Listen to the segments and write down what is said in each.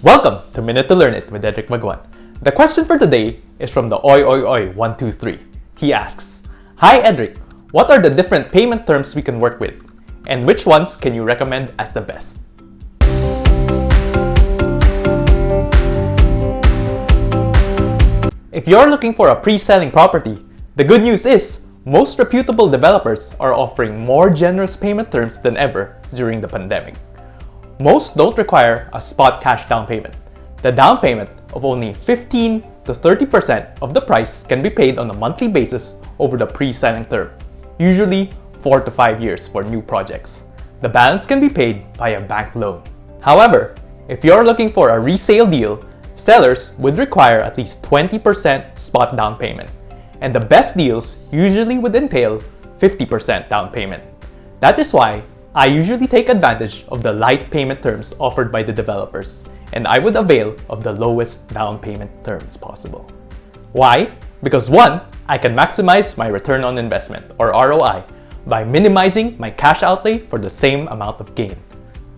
Welcome to Minute to Learn It with Edric Magwan. The question for today is from the Oi123. He asks, "Hi Edric, what are the different payment terms we can work with? And which ones can you recommend as the best?" If you're looking for a pre-selling property, the good news is most reputable developers are offering more generous payment terms than ever during the pandemic. Most don't require a spot cash down payment. The down payment of only 15 to 30% of the price can be paid on a monthly basis over the pre-selling term, usually 4 to 5 years for new projects. The balance can be paid via bank loan. However, if you're looking for a resale deal, sellers would require at least 20% spot down payment, and the best deals usually would entail 50% down payment. That is why I usually take advantage of the light payment terms offered by the developers, and I would avail of the lowest down payment terms possible. Why? Because 1, I can maximize my return on investment, or ROI, by minimizing my cash outlay for the same amount of gain.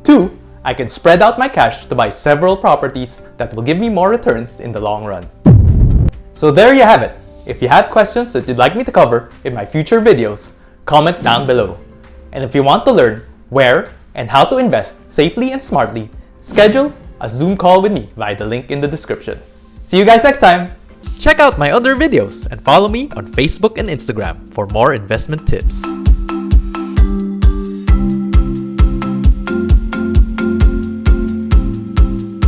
2, I can spread out my cash to buy several properties that will give me more returns in the long run. So there you have it. If you have questions that you'd like me to cover in my future videos, comment down below. And if you want to learn where and how to invest safely and smartly, schedule a Zoom call with me via the link in the description. See you guys next time! Check out my other videos and follow me on Facebook and Instagram for more investment tips.